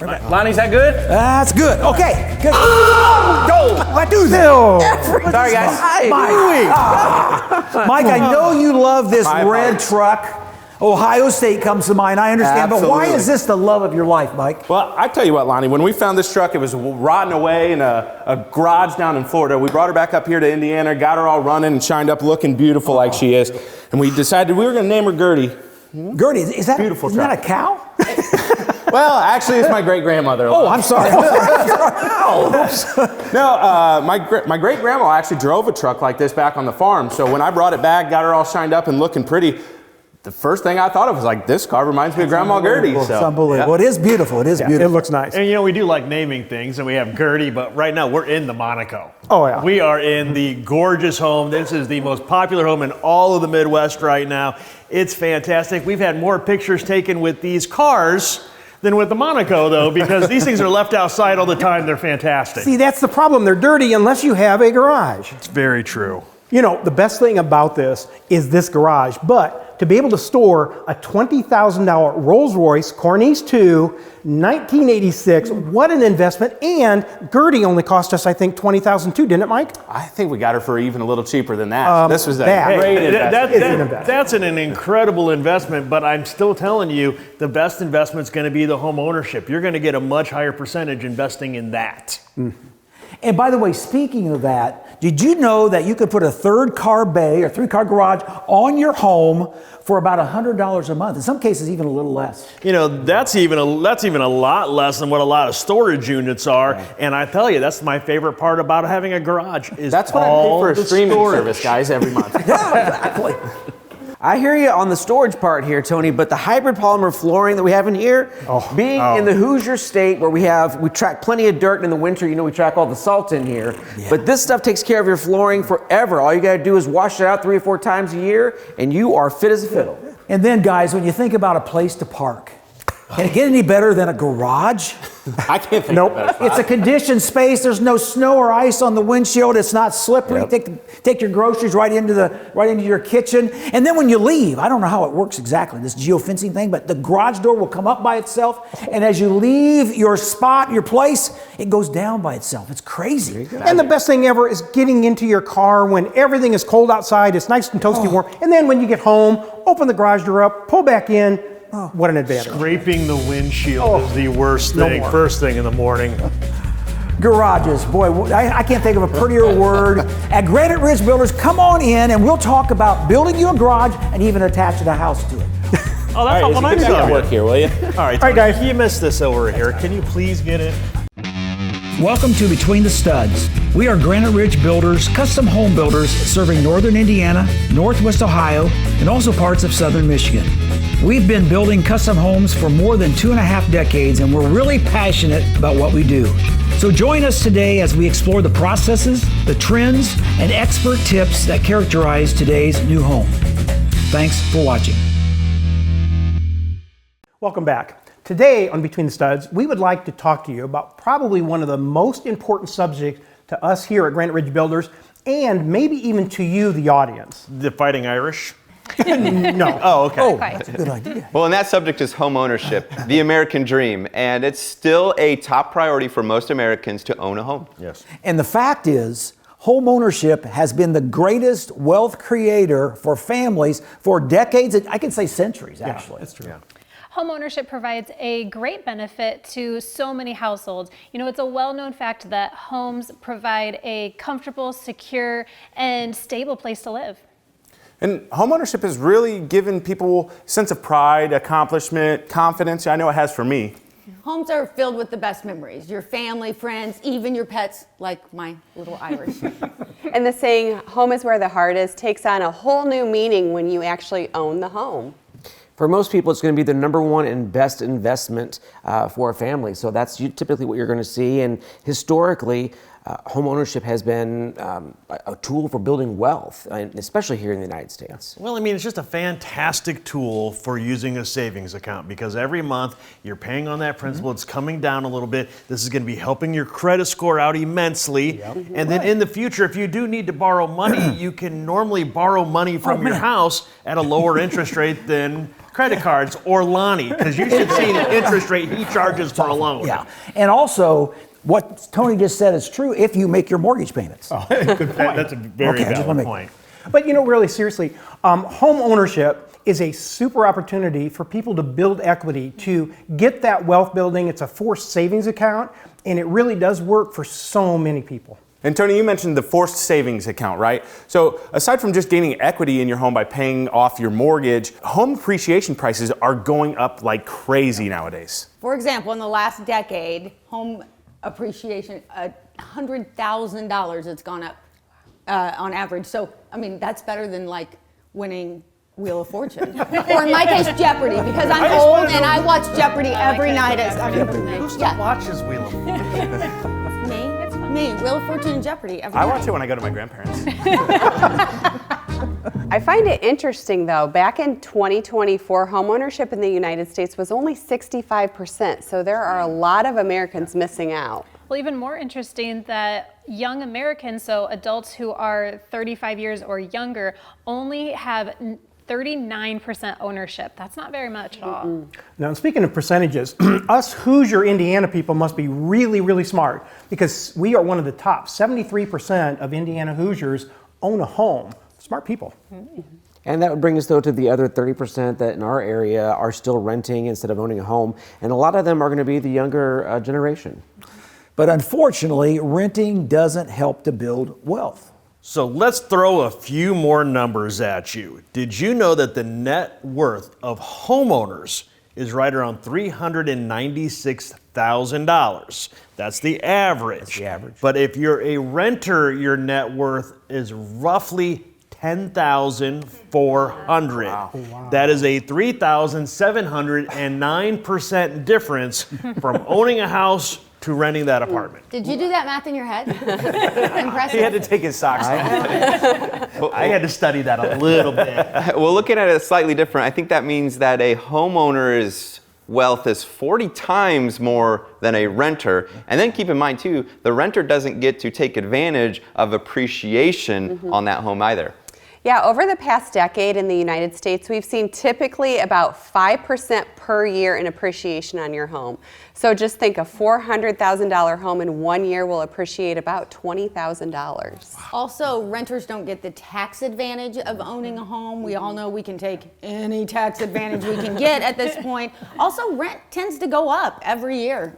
Lonnie, is that good? That's good. Okay, good. Go! What do that? Sorry, guys. Mike, I know you love this My red apologies. truck. Ohio State comes to mind, I understand, but why Absolutely. is this the love of your life, Mike? Well, I tell you what, Lonnie, when we found this truck, it was rotting away in a garage down in Florida. We brought her back up here to Indiana, got her all running and shined up, looking beautiful like she is. And we decided we were going to name her Gertie. Gertie, is that, Beautiful isn't that a cow? Well, actually, it's my great-grandmother. Oh, I'm sorry. No, my great-grandma actually drove a truck like this back on the farm. So when I brought it back, got her all shined up and looking pretty, the first thing I thought of was like, this car reminds me of Grandma Gertie. It's unbelievable. It is beautiful. It is beautiful. It looks nice. And you know, we do like naming things, and we have Gertie, but right now we're in the Monaco. Oh, yeah. We are in the gorgeous home. This is the most popular home in all of the Midwest right now. It's fantastic. We've had more pictures taken with these cars than with the Monaco, though, because these things are left outside all the time. They're fantastic. See, that's the problem. They're dirty unless you have a garage. It's very true. You know, the best thing about this is this garage, but to be able to store a $20,000 Rolls-Royce Corniche 2, 1986, what an investment. And Gertie only cost us, I think, $20,000 too, didn't it, Mike? I think we got her for even a little cheaper than that. This was a that- great Hey, investment. that's an incredible investment, but I'm still telling you, the best investment is going to be the home ownership. You're going to get a much higher percentage investing in that. And by the way, speaking of that, did you know that you could put a third car bay or three-car garage on your home for about $100 a month? In some cases, even a little less. You know, that's even a lot less than what a lot of storage units are. Right. And I tell you, that's my favorite part about having a garage is That's what I all pay for a the streaming storage. service, guys, every month. Yeah, exactly. I hear you on the storage part here, Tony, but the hybrid polymer flooring that we have in here, being in the Hoosier state where we track plenty of dirt in the winter, you know, we track all the salt in here, but this stuff takes care of your flooring forever. All you gotta do is wash it out 3 or 4 times a year and you are fit as a fiddle. And then, guys, when you think about a place to park, can it get any better than a garage? I can't think of a better spot. It's a conditioned space. There's no snow or ice on the windshield. It's not slippery. Take your groceries right into your kitchen. And then when you leave, I don't know how it works exactly, this geofencing thing, but the garage door will come up by itself. And as you leave your spot, your place, it goes down by itself. It's crazy. And the best thing ever is getting into your car when everything is cold outside, it's nice and toasty warm, and then when you get home, open the garage door up, pull back in. What an advantage. Scraping the windshield is the worst thing, first thing in the morning. Garages, boy, I can't think of a prettier word. At Granite Ridge Builders, come on in and we'll talk about building you a garage and even attaching a house to it. Oh, that's all nice Get that of work you. here, will you? All right, guys, you missed this over here. Can you please get it? Welcome to Between the Studs. We are Granite Ridge Builders, custom home builders serving northern Indiana, northwest Ohio, and also parts of southern Michigan. We've been building custom homes for more than 2.5 decades, and we're really passionate about what we do. So join us today as we explore the processes, the trends, and expert tips that characterize today's new home. Thanks for watching. Welcome back. Today on Between the Studs, we would like to talk to you about probably one of the most important subjects to us here at Granite Ridge Builders, and maybe even to you, the audience. The Fighting Irish? No. Oh, okay. Oh, that's a good idea. Well, and that subject is home ownership, the American dream, and it's still a top priority for most Americans to own a home. Yes. And the fact is, home ownership has been the greatest wealth creator for families for decades, I can say centuries, actually. That's true. Yeah. Homeownership provides a great benefit to so many households. You know, it's a well-known fact that homes provide a comfortable, secure, and stable place to live. And homeownership has really given people a sense of pride, accomplishment, confidence. I know it has for me. Homes are filled with the best memories. Your family, friends, even your pets, like my little Irish. And the saying, home is where the heart is, takes on a whole new meaning when you actually own the home. For most people, it's going to be the #1 and best investment for a family. So that's typically what you're going to see. And historically, home ownership has been a tool for building wealth, especially here in the United States. Well, I mean, it's just a fantastic tool for using a savings account because every month you're paying on that principal. It's coming down a little bit. This is going to be helping your credit score out immensely. And then in the future, if you do need to borrow money, you can normally borrow money from your house at a lower interest rate than credit cards or Lonnie, because you should see the interest rate he charges for a loan. Yeah, and also, what Tony just said is true if you make your mortgage payments. Good point. That's a very valid point. But really seriously, home ownership is a super opportunity for people to build equity, to get that wealth building. It's a forced savings account, and it really does work for so many people. And Tony, you mentioned the forced savings account, right? So aside from just gaining equity in your home by paying off your mortgage, home appreciation prices are going up like crazy nowadays. For example, in the last decade, home appreciation, $100,000 it's gone up on average. So, I mean, that's better than like winning Wheel of Fortune. Or in my case, Jeopardy, because I'm old and I watch Jeopardy every night. Who still watches Wheel of Fortune? Me, Wheel of Fortune and Jeopardy every I night. watch it when I go to my grandparents. I find it interesting though, back in 2024, homeownership in the United States was only 65%, so there are a lot of Americans missing out. Well, even more interesting that young Americans, so adults who are 35 years or younger, only have 39% ownership. That's not very much at all. Now, speaking of percentages, us Hoosier, Indiana people must be really, really smart because we are one of the top. 73% of Indiana Hoosiers own a home. Smart people. And that would bring us, though, to the other 30% that in our area are still renting instead of owning a home. And a lot of them are going to be the younger generation. But unfortunately, renting doesn't help to build wealth. So let's throw a few more numbers at you. Did you know that the net worth of homeowners is right around $396,000? That's the average. That's the average. But if you're a renter, your net worth is roughly $10,400. Wow. That is a 3,709% difference from owning a house to renting that apartment. Did you do that math in your head? Impressive. He had to take his socks off. I had to study that a little bit. Well, looking at it slightly different, I think that means that a homeowner's wealth is 40 times more than a renter. And then keep in mind, too, the renter doesn't get to take advantage of appreciation on that home either. Yeah, over the past decade in the United States, we've seen typically about 5% per year in appreciation on your home. So just think a $400,000 home in 1 year will appreciate about $20,000. Also, renters don't get the tax advantage of owning a home. We all know we can take any tax advantage we can get at this point. Also, rent tends to go up every year.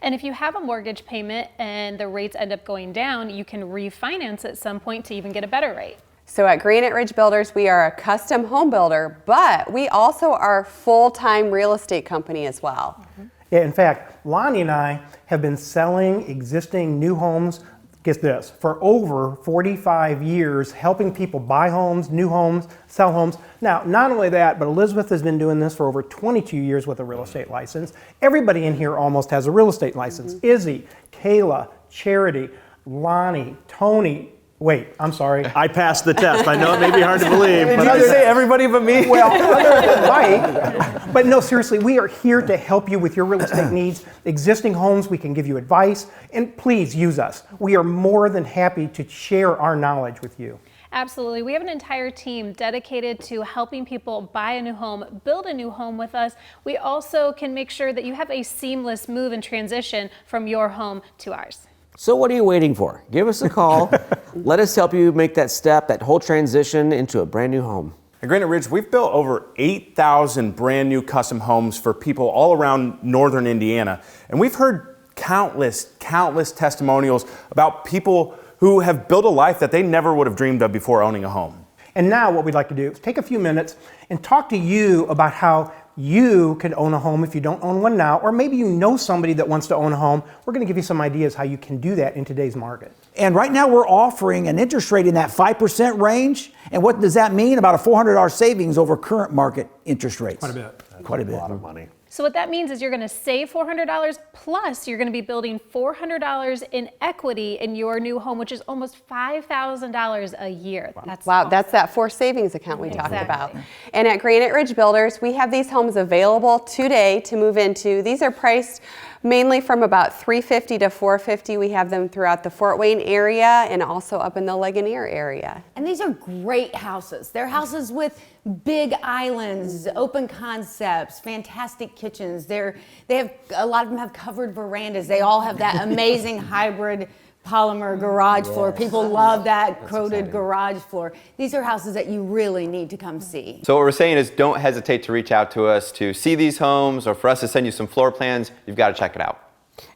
And if you have a mortgage payment and the rates end up going down, you can refinance at some point to even get a better rate. So at Granite Ridge Builders, we are a custom home builder, but we also are a full-time real estate company as well. Yeah, in fact, Lonnie and I have been selling existing new homes, get this, for over 45 years, helping people buy homes, new homes, sell homes. Now, not only that, but Elizabeth has been doing this for over 22 years with a real estate license. Everybody in here almost has a real estate license. Izzy, Kayla, Charity, Lonnie, Tony. Wait, I'm sorry. I passed the test. I know it may be hard to believe. Did you just say everybody but me? Well, other than Mike. But no, seriously, we are here to help you with your real estate needs. Existing homes, we can give you advice. And please use us. We are more than happy to share our knowledge with you. Absolutely. We have an entire team dedicated to helping people buy a new home, build a new home with us. We also can make sure that you have a seamless move and transition from your home to ours. So what are you waiting for? Give us a call. Let us help you make that step, that whole transition into a brand new home. At Granite Ridge, we've built over 8,000 brand new custom homes for people all around northern Indiana. And we've heard countless testimonials about people who have built a life that they never would have dreamed of before owning a home. And now what we'd like to do is take a few minutes and talk to you about how you can own a home if you don't own one now, or maybe you know somebody that wants to own a home. We're going to give you some ideas how you can do that in today's market. And right now we're offering an interest rate in that 5% range. And what does that mean? About a $400 savings over current market interest rates. Quite a bit. Quite a bit. A lot of money. So what that means is you're going to save $400 plus you're going to be building $400 in equity in your new home, which is almost $5,000 a year. Wow, that's that forced savings account we talked about. And at Granite Ridge Builders, we have these homes available today to move into. These are priced mainly from about $350 to $450. We have them throughout the Fort Wayne area and also up in the Ligonier area. And these are great houses. They're houses with big islands, open concepts, fantastic kitchens. They have a lot of them have covered verandas. They all have that amazing hybrid polymer garage floor. People love that coated garage floor. These are houses that you really need to come see. So what we're saying is don't hesitate to reach out to us to see these homes or for us to send you some floor plans. You've got to check it out.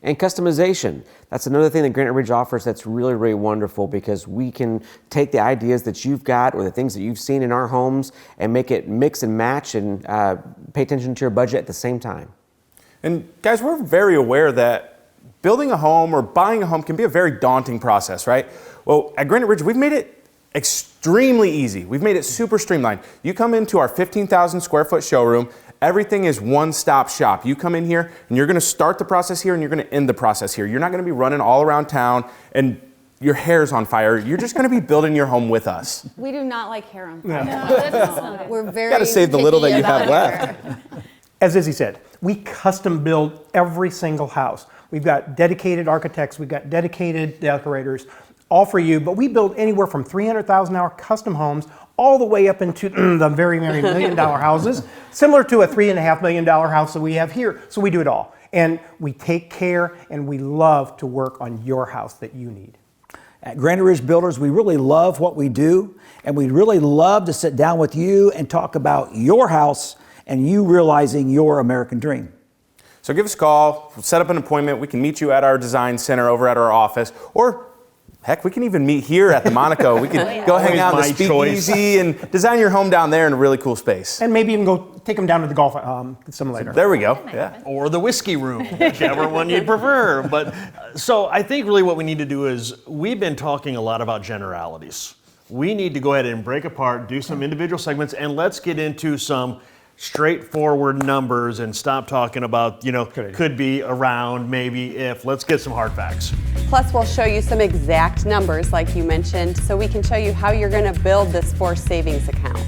And customization. That's another thing that Granite Ridge offers that's really, really wonderful, because we can take the ideas that you've got or the things that you've seen in our homes and make it mix and match and pay attention to your budget at the same time. And guys, we're very aware that building a home or buying a home can be a very daunting process, right? Well, at Granite Ridge, we've made it extremely easy. We've made it super streamlined. You come into our 15,000 square foot showroom, everything is one-stop shop. You come in here and you're gonna start the process here and you're gonna end the process here. You're not gonna be running all around town and your hair's on fire. You're just gonna be building your home with us. We do not like hair on fire. We're very Gotta save the little that picky you have about left. hair. As Izzy said, we custom build every single house. We've got dedicated architects, we've got dedicated decorators, all for you, but we build anywhere from $300,000 custom homes all the way up into the very, very $1 million houses, similar to a $3.5 million house that we have here. So we do it all. And we take care and we love to work on your house that you need. At Granite Ridge Builders, we really love what we do, and we'd really love to sit down with you and talk about your house and you realizing your American dream. So give us a call, we'll set up an appointment. We can meet you at our design center over at our office, or heck, we can even meet here at the Monaco. We can go hang out in the speakeasy and design your home down there in a really cool space. And maybe even go take them down to the golf simulator. There we go, yeah. Or the whiskey room, whichever one you prefer. But so I think really what we need to do is, we've been talking a lot about generalities. We need to go ahead and break apart, do some individual segments, and let's get into some straightforward numbers and stop talking about, could be, around, maybe, if. Let's get some hard facts. Plus, we'll show you some exact numbers like you mentioned, so we can show you how you're going to build this forced savings account.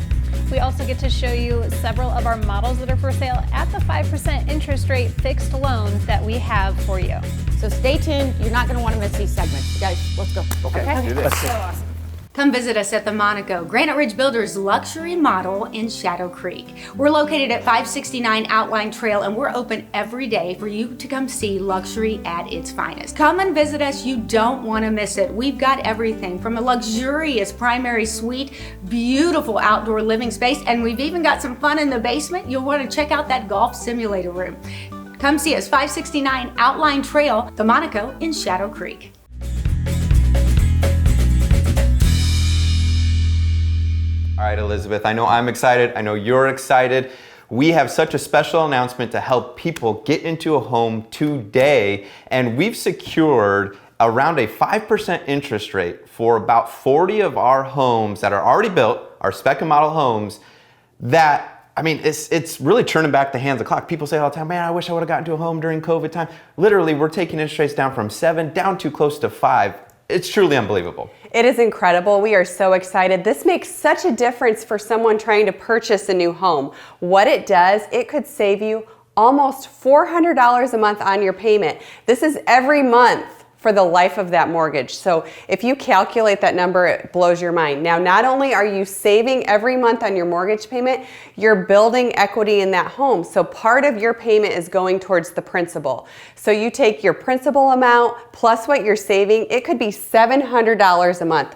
We also get to show you several of our models that are for sale at the 5% interest rate fixed loans that we have for you. So stay tuned. You're not going to want to miss these segments. Guys, let's go. Okay. Do this. So awesome. Come visit us at the Monaco, Granite Ridge Builders luxury model in Shadow Creek. We're located at 569 Outline Trail, and we're open every day for you to come see luxury at its finest. Come and visit us. You don't want to miss it. We've got everything from a luxurious primary suite, beautiful outdoor living space, and we've even got some fun in the basement. You'll want to check out that golf simulator room. Come see us, 569 Outline Trail, the Monaco in Shadow Creek. All right, Elizabeth, I know I'm excited. I know you're excited. We have such a special announcement to help people get into a home today, and we've secured around a 5% interest rate for about 40 of our homes that are already built, our spec and model homes, that, I mean, it's really turning back the hands of the clock. People say all the time, man, I wish I would have gotten to a home during COVID time. Literally, we're taking interest rates down from 7 down to close to 5. It's truly unbelievable. It is incredible. We are so excited. This makes such a difference for someone trying to purchase a new home. What it does, it could save you almost $400 a month on your payment. This is every month for the life of that mortgage. So if you calculate that number, it blows your mind. Now, not only are you saving every month on your mortgage payment, you're building equity in that home. So part of your payment is going towards the principal. So you take your principal amount plus what you're saving, it could be $700 a month.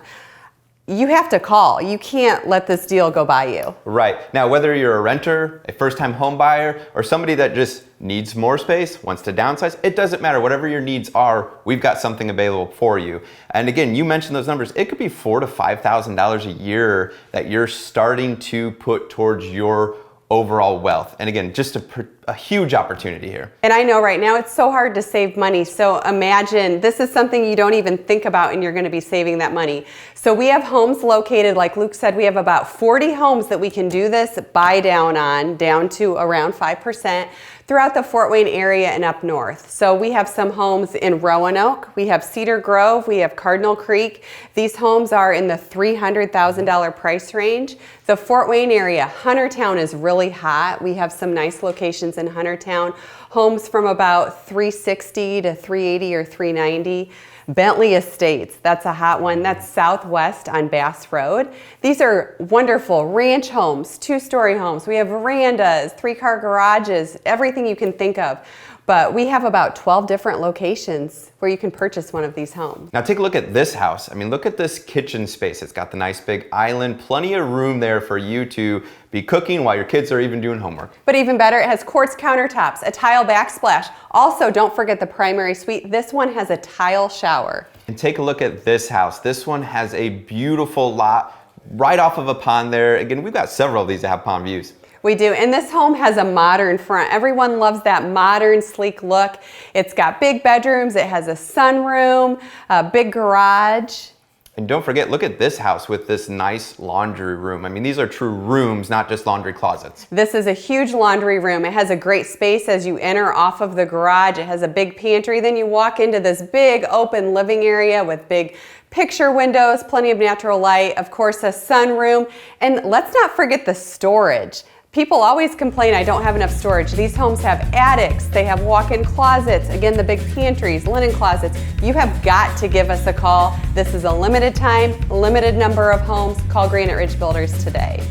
You have to call. You can't let this deal go by you. Right. Now, whether you're a renter, a first-time home buyer, or somebody that just needs more space, wants to downsize, it doesn't matter. Whatever your needs are, we've got something available for you. And again, you mentioned those numbers. It could be $4,000 to $5,000 a year that you're starting to put towards your overall wealth. And again, just to a huge opportunity here. And I know right now it's so hard to save money. So imagine this is something you don't even think about and you're going to be saving that money. So we have homes located, like Luke said, we have about 40 homes that we can do this buy down on, down to around 5%. Throughout the Fort Wayne area and up north. So we have some homes in Roanoke, we have Cedar Grove, we have Cardinal Creek. These homes are in the $300,000 price range. The Fort Wayne area, Huntertown is really hot. We have some nice locations in Huntertown. Homes from about $360,000 to $380,000 or $390,000. Bentley Estates, that's a hot one. That's southwest on Bass Road. These are wonderful ranch homes, 2-story homes. We have verandas, 3-car garages, everything you can think of. But we have about 12 different locations where you can purchase one of these homes. Now take a look at this house. I mean, look at this kitchen space. It's got the nice big island, plenty of room there for you to be cooking while your kids are even doing homework. But even better, it has quartz countertops, a tile backsplash. Also, don't forget the primary suite. This one has a tile shower. And take a look at this house. This one has a beautiful lot right off of a pond there. Again, we've got several of these that have pond views. We do, and this home has a modern front. Everyone loves that modern, sleek look. It's got big bedrooms, it has a sunroom, a big garage. And don't forget, look at this house with this nice laundry room. I mean, these are true rooms, not just laundry closets. This is a huge laundry room. It has a great space as you enter off of the garage. It has a big pantry. Then you walk into this big open living area with big picture windows, plenty of natural light, of course, a sunroom. And let's not forget the storage. People always complain, I don't have enough storage. These homes have attics, they have walk-in closets, again, the big pantries, linen closets. You have got to give us a call. This is a limited time, limited number of homes. Call Granite Ridge Builders today.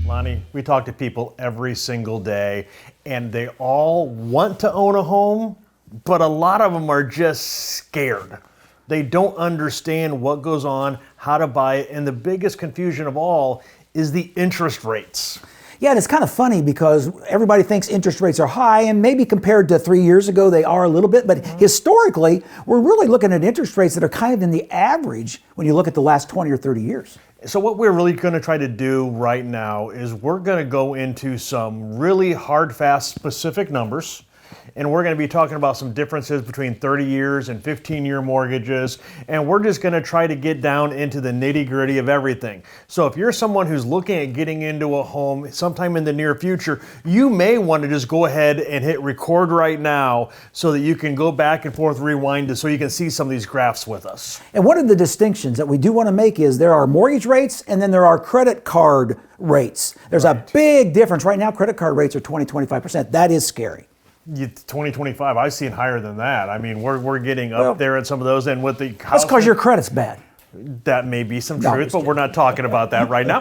Lonnie, we talk to people every single day, and they all want to own a home, but a lot of them are just scared. They don't understand what goes on, how to buy it, and the biggest confusion of all is the interest rates. Yeah, and it's kind of funny because everybody thinks interest rates are high, and maybe compared to 3 years ago, they are a little bit, but historically, we're really looking at interest rates that are kind of in the average when you look at the last 20 or 30 years. So what we're really going to try to do right now is we're going to go into some really hard, fast, specific numbers. And we're going to be talking about some differences between 30 years and 15-year mortgages. And we're just going to try to get down into the nitty-gritty of everything. So if you're someone who's looking at getting into a home sometime in the near future, you may want to just go ahead and hit record right now so that you can go back and forth, rewind, so you can see some of these graphs with us. And one of the distinctions that we do want to make is there are mortgage rates and then there are credit card rates. There's a big difference. Right now, credit card rates are 20-25%. That is scary. 2025, I've seen higher than that. I mean, we're getting up there in some of those, and with the house, that's because your credit's bad. That may be some truth, but we're not talking about that right now.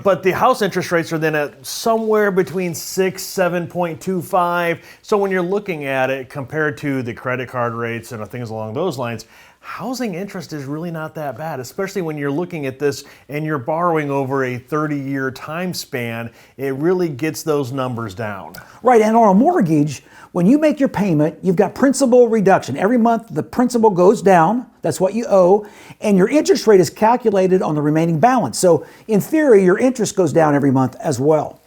But the house interest rates are then at somewhere between 7.25. So when you're looking at it compared to the credit card rates and things along those lines, housing interest is really not that bad, especially when you're looking at this and you're borrowing over a 30-year time span. It really gets those numbers down. Right, and on a mortgage, when you make your payment, you've got principal reduction. Every month, the principal goes down. That's what you owe. And your interest rate is calculated on the remaining balance. So in theory, your interest goes down every month as well.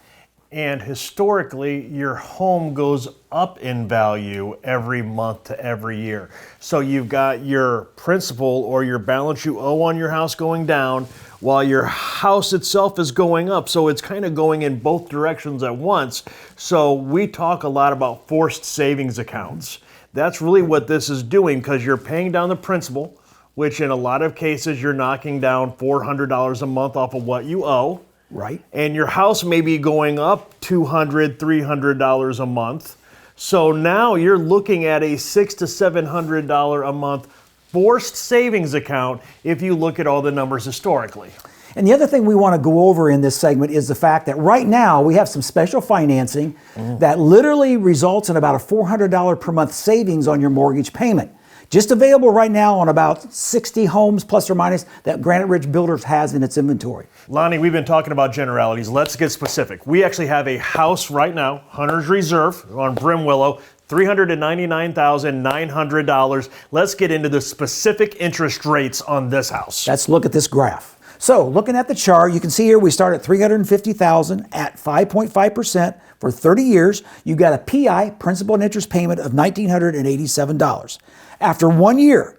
And historically, your home goes up in value every month to every year. So you've got your principal or your balance you owe on your house going down while your house itself is going up. So it's kind of going in both directions at once. So we talk a lot about forced savings accounts. That's really what this is doing, because you're paying down the principal, which in a lot of cases you're knocking down $400 a month off of what you owe. Right. And your house may be going up $200, $300 a month. So now you're looking at a $600 to $700 a month forced savings account if you look at all the numbers historically. And the other thing we want to go over in this segment is the fact that right now we have some special financing that literally results in about a $400 per month savings on your mortgage payment. Just available right now on about 60 homes plus or minus that Granite Ridge Builders has in its inventory. Lonnie, we've been talking about generalities. Let's get specific. We actually have a house right now, Hunter's Reserve on Brimwillow, $399,900. Let's get into the specific interest rates on this house. Let's look at this graph. So looking at the chart, you can see here we start at $350,000 at 5.5% for 30 years. You got a PI, principal and interest payment of $1,987. After 1 year,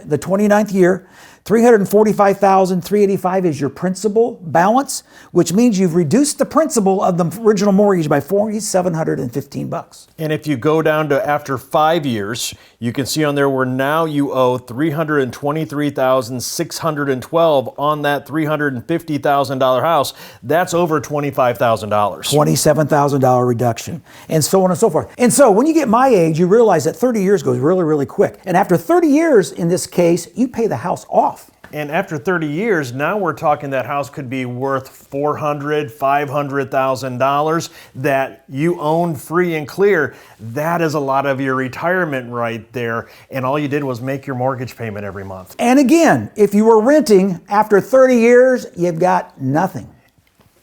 the 29th year, $345,385 is your principal balance, which means you've reduced the principal of the original mortgage by $4,715. And if you go down to after 5 years, you can see on there where now you owe $323,612 on that $350,000 house. That's over $25,000. $27,000 reduction, and so on and so forth. And so when you get my age, you realize that 30 years goes really, really quick. And after 30 years, in this case, you pay the house off. And after 30 years, now we're talking that house could be worth $400,000, $500,000 that you own free and clear. That is a lot of your retirement right there. And all you did was make your mortgage payment every month. And again, if you were renting after 30 years, you've got nothing.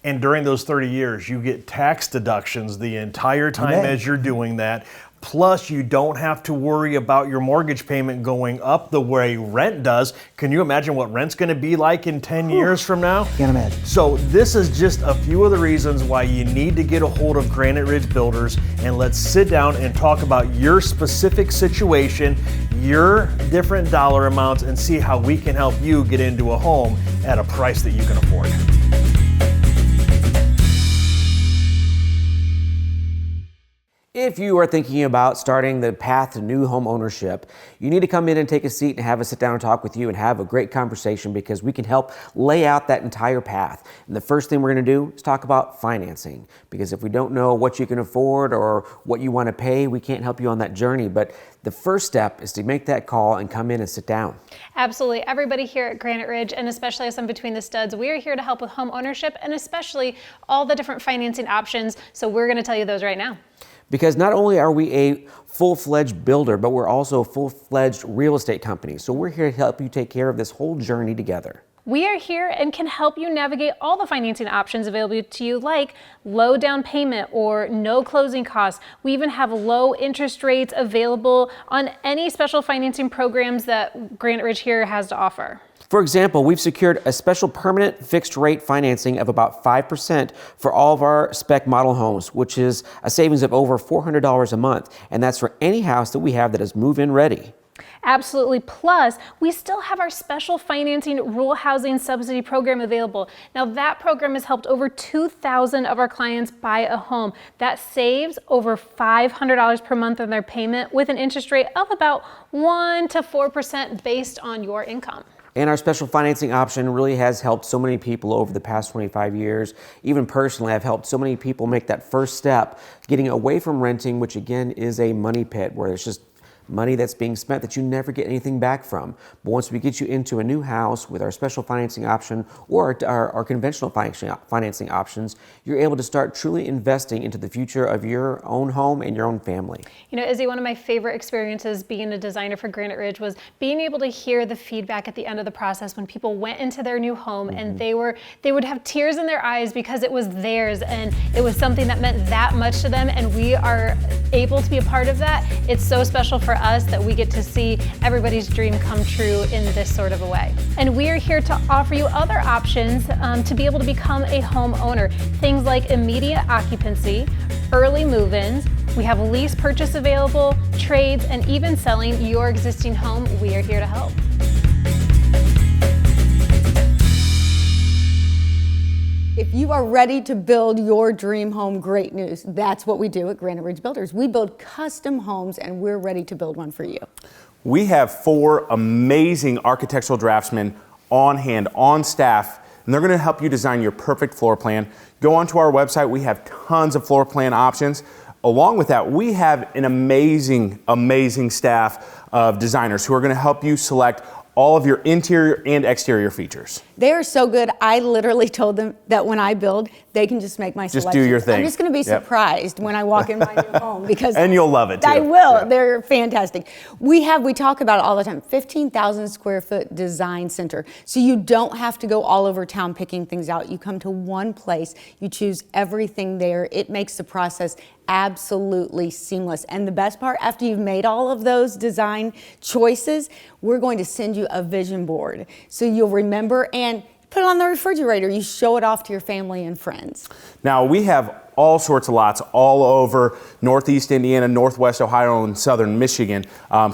And during those 30 years, you get tax deductions the entire time as you're doing that. Plus, you don't have to worry about your mortgage payment going up the way rent does. Can you imagine what rent's going to be like in 10 years from now? Can't imagine. So this is just a few of the reasons why you need to get a hold of Granite Ridge Builders, and let's sit down and talk about your specific situation, your different dollar amounts, and see how we can help you get into a home at a price that you can afford. If you are thinking about starting the path to new home ownership, you need to come in and take a seat and have us sit down and talk with you and have a great conversation, because we can help lay out that entire path. And the first thing we're going to do is talk about financing, because if we don't know what you can afford or what you want to pay, we can't help you on that journey. But the first step is to make that call and come in and sit down. Absolutely. Everybody here at Granite Ridge, and especially us on Between the Studs, we are here to help with home ownership and especially all the different financing options. So we're going to tell you those right now. Because not only are we a full-fledged builder, but we're also a full-fledged real estate company. So we're here to help you take care of this whole journey together. We are here and can help you navigate all the financing options available to you, like low down payment or no closing costs. We even have low interest rates available on any special financing programs that Granite Ridge here has to offer. For example, we've secured a special permanent fixed rate financing of about 5% for all of our spec model homes, which is a savings of over $400 a month. And that's for any house that we have that is move-in ready. Absolutely. Plus, we still have our special financing rural housing subsidy program available. Now, that program has helped over 2,000 of our clients buy a home. That saves over $500 per month on their payment, with an interest rate of about 1 to 4% based on your income. And our special financing option really has helped so many people over the past 25 years. Even personally, I've helped so many people make that first step, getting away from renting, which again is a money pit where it's just money that's being spent that you never get anything back from. But once we get you into a new house with our special financing option or our conventional financing options, you're able to start truly investing into the future of your own home and your own family. You know, Izzy, one of my favorite experiences being a designer for Granite Ridge was being able to hear the feedback at the end of the process when people went into their new home and they would have tears in their eyes because it was theirs and it was something that meant that much to them, and we are able to be a part of that. It's so special for us that we get to see everybody's dream come true in this sort of a way. And we are here to offer you other options to be able to become a homeowner. Things like immediate occupancy, early move-ins, we have lease purchase available, trades, and even selling your existing home. We are here to help. If you are ready to build your dream home, great news. That's what we do at Granite Ridge Builders. We build custom homes, and we're ready to build one for you. We have 4 amazing architectural draftsmen on hand, on staff, and they're going to help you design your perfect floor plan. Go onto our website. We have tons of floor plan options. Along with that, we have an amazing staff of designers who are going to help you select all of your interior and exterior features. They are so good. I literally told them that when I build, they can just make my Just selections. do your thing. I'm just going to be surprised when I walk in my new home, because and you'll love it too. I will. Yeah. They're fantastic. We talk about it all the time. 15,000 square foot design center. So you don't have to go all over town picking things out. You come to one place. You choose everything there. It makes the process absolutely seamless. And the best part, after you've made all of those design choices, we're going to send you a vision board so you'll remember, and put it on the refrigerator. You show it off to your family and friends. Now, we have all sorts of lots all over Northeast Indiana, Northwest Ohio, and Southern Michigan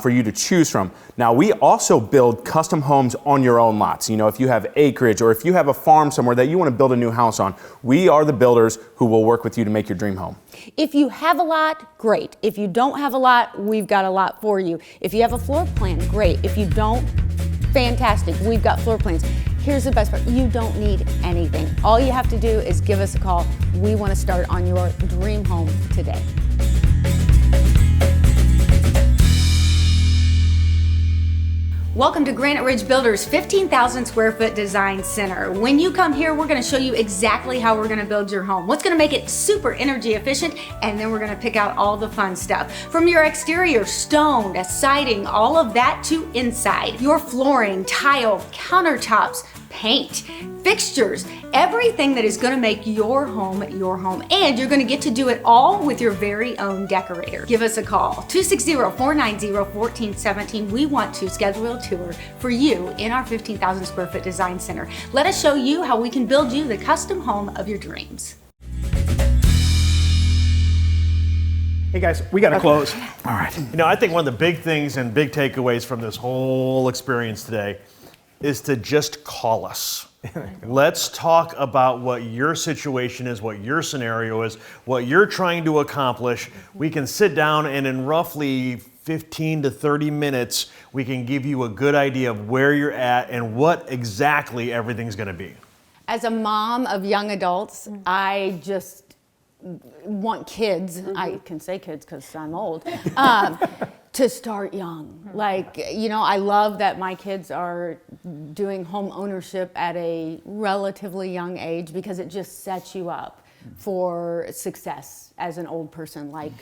for you to choose from. Now, we also build custom homes on your own lots. You know, if you have acreage or if you have a farm somewhere that you want to build a new house on, we are the builders who will work with you to make your dream home. If you have a lot, great. If you don't have a lot, we've got a lot for you. If you have a floor plan, great. If you don't, fantastic. We've got floor plans. Here's the best part. You don't need anything. All you have to do is give us a call. We want to start on your dream home today. Welcome to Granite Ridge Builders 15,000 square foot design center. When you come here, we're going to show you exactly how we're going to build your home, what's going to make it super energy efficient, and then we're going to pick out all the fun stuff. From your exterior, stone, to siding, all of that to inside. Your flooring, tile, countertops, paint, fixtures, everything that is going to make your home, and you're going to get to do it all with your very own decorator. Give us a call, 260-490-1417. We want to schedule a tour for you in our 15,000 square foot design center. Let us show you how we can build you the custom home of your dreams. Hey guys, we got to close. All right. You know, I think one of the big things and big takeaways from this whole experience today is to just call us. Let's talk about what your situation is, what your scenario is, what you're trying to accomplish. We can sit down and in roughly 15 to 30 minutes, we can give you a good idea of where you're at and what exactly everything's going to be. As a mom of young adults, I just want kids, I can say kids because I'm old, to start young. Like, you know, I love that my kids are doing home ownership at a relatively young age because it just sets you up for success as an old person, like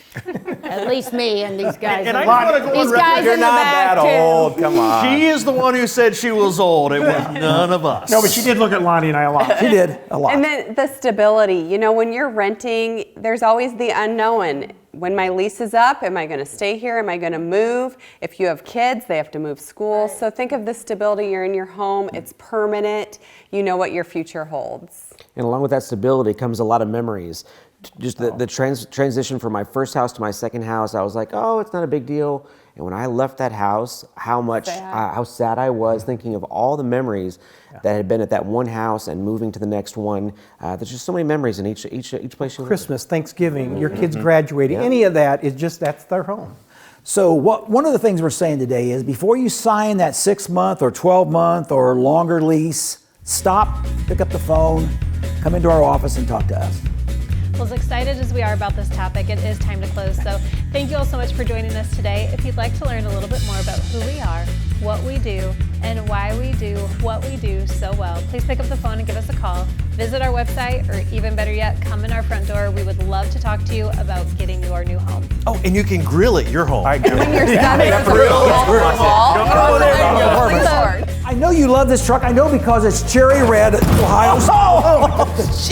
at least me and these guys. And I want to go on record. You're not that old, come on. She is the one who said she was old. It was none of us. No, but she did look at Lonnie and I a lot. She did a lot. And then the stability, you know, when you're renting, there's always the unknown. When my lease is up, am I going to stay here? Am I going to move? If you have kids, they have to move schools. So think of the stability. You're in your home. It's permanent. You know what your future holds. And along with that stability comes a lot of memories. Just the transition from my first house to my second house, I was like, oh, it's not a big deal. And when I left that house, how sad I was thinking of all the memories that had been at that one house and moving to the next one. There's just so many memories in each place you live. Christmas, Thanksgiving, your kids graduating, any of that is just, that's their home. So one of the things we're saying today is before you sign that 6-month or 12-month or longer lease, stop, pick up the phone, come into our office and talk to us. Well, as excited as we are about this topic, it is time to close. So thank you all so much for joining us today. If you'd like to learn a little bit more about who we are, what we do, and why we do what we do so well, please pick up the phone and give us a call. Visit our website, or even better yet, come in our front door. We would love to talk to you about getting your new home. Oh, and you can grill at your home. When you're done, I know you love this truck. I know because it's cherry red, Ohio.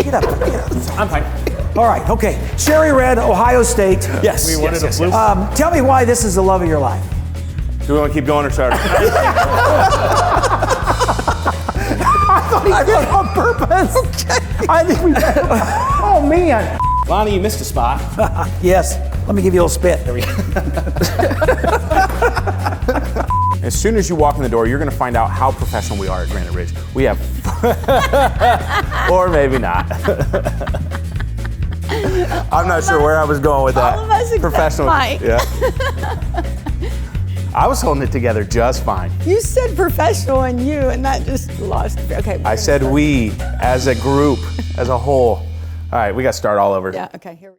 Get up. I'm fine. All right, okay. Cherry red, Ohio State. Yes. We wanted yes, a blue. Tell me why this is the love of your life. Do we want to keep going or start? I thought he did it on purpose. Okay. I think we oh man. Lonnie, you missed a spot. Yes. Let me give you a little spit. There we go. As soon as you walk in the door, you're going to find out how professional we are at Granite Ridge. We have, or maybe not. I'm not sure where I was going with that. All of us except Professional. Mike. Yeah. I was holding it together just fine. You said professional and that just lost. Okay. I said we, as a group, as a whole. All right, we got to start all over. Yeah, okay. Here we go.